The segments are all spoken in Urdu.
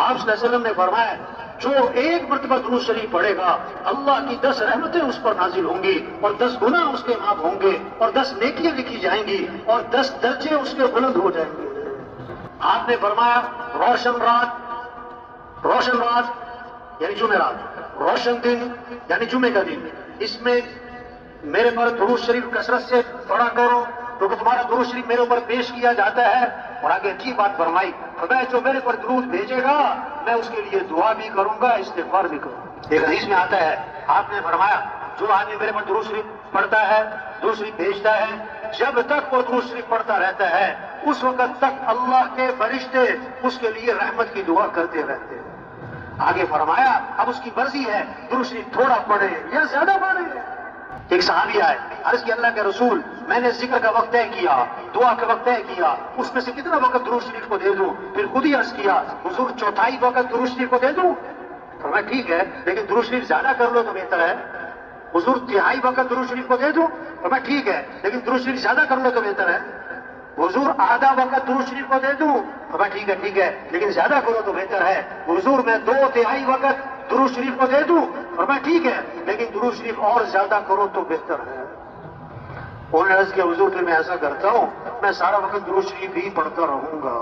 آپ صلی اللہ علیہ وسلم نے فرمایا جو ایک مرتبہ درود شریف پڑھے گا اللہ کی 10 رحمتیں اس پر نازل ہوں گی اور 10 گناہ اس کے معاف ہوں گے اور 10 نیکیاں لکھی جائیں گی اور 10 درجے اس کے بلند ہو جائیں گے۔ آپ نے فرمایا روشن رات یعنی جمعرات، روشن دن یعنی جمعے کا دن، اس میں میرے پر درود شریف کثرت سے پڑھا کرو کیونکہ تمہارا درود شریف میرے اوپر پیش کیا جاتا ہے۔ اور آگے اچھی بات فرمائی، میں جو میرے پر درود بھیجے گا میں اس کے لیے دعا بھی کروں گا، استغفار بھی کروں گا۔ ایک حدیث میں آتا ہے، آپ نے فرمایا جو آدمی میرے پر درود شریف پڑھتا ہے، درود شریف بھیجتا ہے، جب تک وہ درود شریف پڑھتا رہتا ہے اس وقت تک اللہ کے فرشتے اس کے لیے رحمت کی دعا کرتے رہتے ہیں۔ آگے فرمایا اب اس کی مرضی ہے درود شریف تھوڑا پڑھے یا زیادہ پڑھے۔ ایک صحابی آئے، عرض کی اللہ کے رسول میں نے ذکر کا وقت طے کیا، دعا کا وقت طے کیا، اس میں سے کتنا وقت درود شریف کو دے دوں؟ پھر خود ہی عرض کیا حضور چوتھائی وقت درود شریف کو دے دوں؟ فرمایا ٹھیک ہے لیکن درود شریف زیادہ کر لو تو بہتر ہے۔ حضور تہائی وقت درود شریف کو دے دوں؟ فرمایا ٹھیک ہے لیکن درود شریف زیادہ کر لو تو بہتر ہے۔ حضور آدھا وقت درود شریف کو دے دوں؟ فرمایا ٹھیک ہے لیکن زیادہ کرو تو بہتر ہے۔ حضور میں 2/3 وقت درود شریف کو دے دوں؟ فرمایا ٹھیک ہے لیکن درود شریف اور زیادہ کرو تو بہتر ہے۔ انہوں نے عرض کیا حضور پھر میں ایسا کرتا ہوں میں سارا وقت درود شریف ہی پڑھتا رہوں گا۔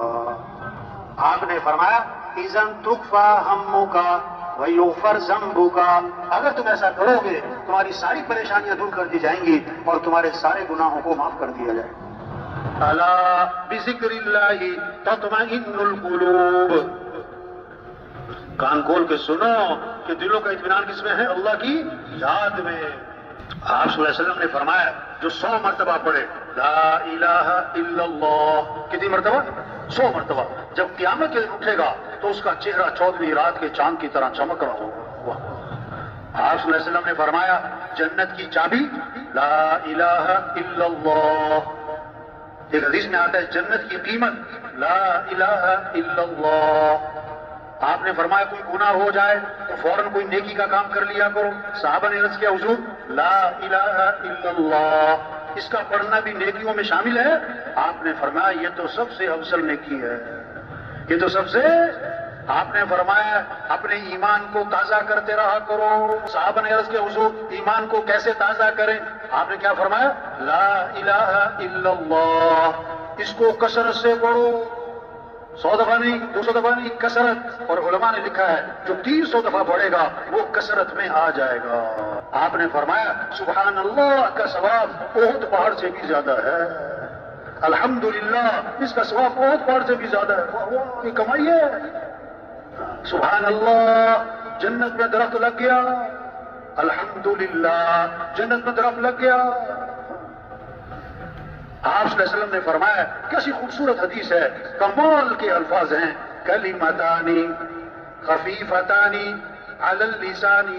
آپ نے فرمایا اذن تکفی ہمک ویغفر ذنبک، اگر تم ایسا کرو گے تمہاری ساری پریشانیاں دور کر دی جائیں گی اور تمہارے سارے گناہوں کو معاف کر دیا جائے گا۔ الا بذکر اللہ تطمئن القلوب، کان کھول کے سنو کہ دلوں کا اطمینان کس میں ہے؟ اللہ کی یاد میں۔ آپ صلی اللہ علیہ وسلم نے فرمایا جو 100 مرتبہ پڑھے لا الہ الا اللہ، کتنی مرتبہ؟ 100 مرتبہ، جب قیامت کے دن اٹھے گا تو اس کا چہرہ 14ویں رات کے چاند کی طرح چمک رہا ہوگا۔ آپ صلی اللہ علیہ وسلم نے فرمایا جنت کی چابی لا الہ الا اللہ۔ ایک حدیث میں آتا ہے جنت کی قیمت لا الہ الا اللہ۔ آپ نے فرمایا کوئی گناہ ہو جائے تو فوراً کوئی نیکی کا کام کر لیا کرو۔ صحابہ نے عرض کیا حضور لا الہ الا اللہ اس کا پڑھنا بھی نیکیوں میں شامل ہے؟ آپ نے فرمایا یہ تو سب سے افضل نیکی ہے، یہ تو سب سے۔ آپ نے فرمایا اپنے ایمان کو تازہ کرتے رہا کرو۔ صحابہ نے عرض کیا حضور ایمان کو کیسے تازہ کریں؟ آپ نے کیا فرمایا لا الہ الا اللہ اس کو کثرت سے پڑھو، 100 دفعہ نہیں، 200 دفعہ نہیں، کثرت۔ اور علماء نے لکھا ہے جو 300 دفعہ پڑھے گا وہ کثرت میں آ جائے گا۔ آپ نے فرمایا سبحان اللہ کا ثواب احد پہاڑ سے بھی زیادہ ہے، الحمدللہ اس کا ثواب احد پہاڑ سے بھی زیادہ ہے۔ یہ کمائی ہے۔ سبحان اللہ جنت میں درخت لگ گیا، الحمدللہ جنت میں درخت لگ گیا۔ آپ صلی اللہ علیہ وسلم نے فرمایا کیسی خوبصورت حدیث ہے، کمال کے الفاظ ہیں، کلمتان خفیفتان علی اللسان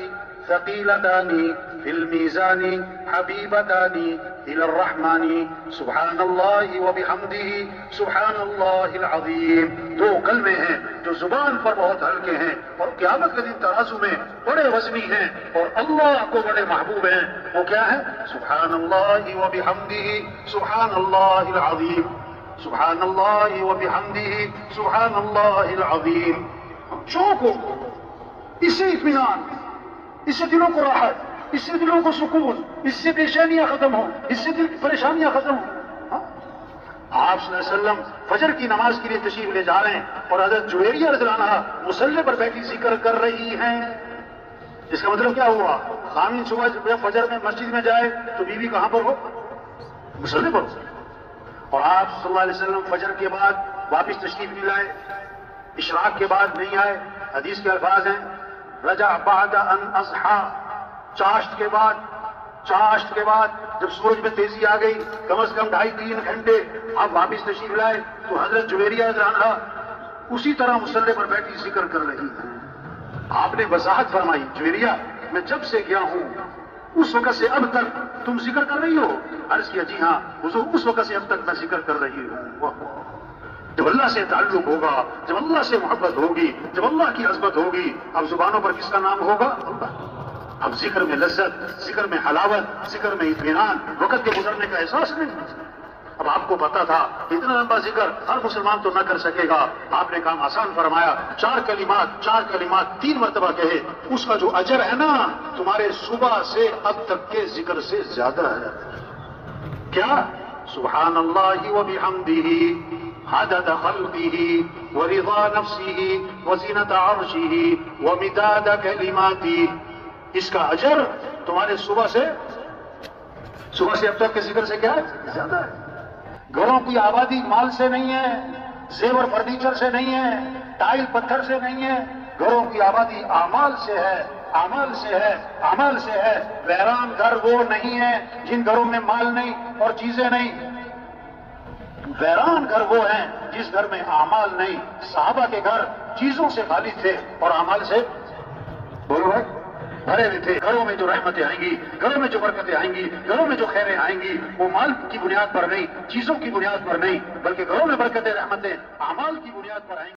ثقیلتان فی المیزان حبیبتان الی الرحمن سبحان اللہ وبحمدہ سبحان اللہ العظیم۔ 2 کلمے ہیں جو زبان پر بہت ہلکے ہیں اور قیامت کے دن ترازو میں بڑے وزنی ہیں اور اللہ کو بڑے محبوب ہیں۔ وہ کیا ہے؟ سبحان اللہ وبحمدہ سبحان اللہ العظیم، سبحان اللہ وبحمدہ سبحان اللہ العظیم۔ شوق ہو، اس سے اطمینان، اس سے دلوں کو راحت، اس سے دلوں کو سکون، اس سے پریشانیاں ختم ہوں، اس سے دل کی پریشانیاں ختم ہوں۔ آپ صلی اللہ علیہ وسلم فجر کی نماز کے لیے تشریف لے جا رہے ہیں اور حضرت جویریہ رضی اللہ عنہا مصلی پر بیٹھی ذکر کر رہی ہیں۔ اس کا مطلب کیا ہوا؟ خامن صبح جب فجر میں مسجد میں جائے تو بیوی کہاں پر ہو؟ مصلی پر ہو۔ اور آپ صلی اللہ علیہ وسلم فجر کے بعد واپس تشریف نہیں لائے، اشراق کے بعد نہیں آئے۔ حدیث کے الفاظ ہیں رجع بعد ان اضحى، چاشت کے بعد جب سورج میں تیزی آ گئی کم از کم 2.5-3 گھنٹے آپ واپس تشریف لائے تو حضرت جویریہ رضی اللہ عنہا اسی طرح مصلی پر بیٹھی ذکر کر رہی ہیں۔ آپ نے وضاحت فرمائی جویریہ میں جب سے گیا ہوں اس وقت سے اب تک تم ذکر کر رہی ہو؟ عرض کیا جی ہاں حضور اس وقت سے اب تک میں ذکر کر رہی ہوں۔ جب اللہ سے تعلق ہوگا، جب اللہ سے محبت ہوگی، جب اللہ کی عظمت ہوگی، اب زبانوں پر کس کا نام ہوگا؟ اللہ۔ اب ذکر میں لذت، ذکر میں حلاوت، ذکر میں اطمینان، وقت کے گزرنے کا احساس نہیں۔ اب آپ کو پتا تھا اتنا لمبا ذکر ہر مسلمان تو نہ کر سکے گا، آپ نے کام آسان فرمایا، 4 کلمات 3 مرتبہ کہے، اس کا جو اجر ہے نا تمہارے صبح سے اب تک کے ذکر سے زیادہ ہے۔ کیا؟ سبحان اللہ وبحمدہ عدد خلقہ ورضا نفسہ وزینت عرشہ ومداد کلماتہ، اس کا اجر تمہارے صبح سے اب تک کے ذکر سے کیا ہے؟ زیادہ ہے۔ گھروں کی آبادی مال سے نہیں ہے، زیور فرنیچر سے نہیں ہے، ٹائل پتھر سے نہیں ہے، گھروں کی آبادی اعمال سے ہے، اعمال سے ہے۔ ویران گھر وہ نہیں ہے جن گھروں میں مال نہیں اور چیزیں نہیں، ویران گھر وہ ہیں جس گھر میں اعمال نہیں۔ صحابہ کے گھر چیزوں سے خالی تھے اور اعمال سے بولو بھائی بھرے ہوئے تھے۔ گھروں میں جو رحمتیں آئیں گی، گھروں میں جو برکتیں آئیں گی، گھروں میں جو خیریں آئیں گی، وہ مال کی بنیاد پر نہیں، چیزوں کی بنیاد پر نہیں، بلکہ گھروں میں برکتیں رحمتیں اعمال کی بنیاد پر آئیں گی۔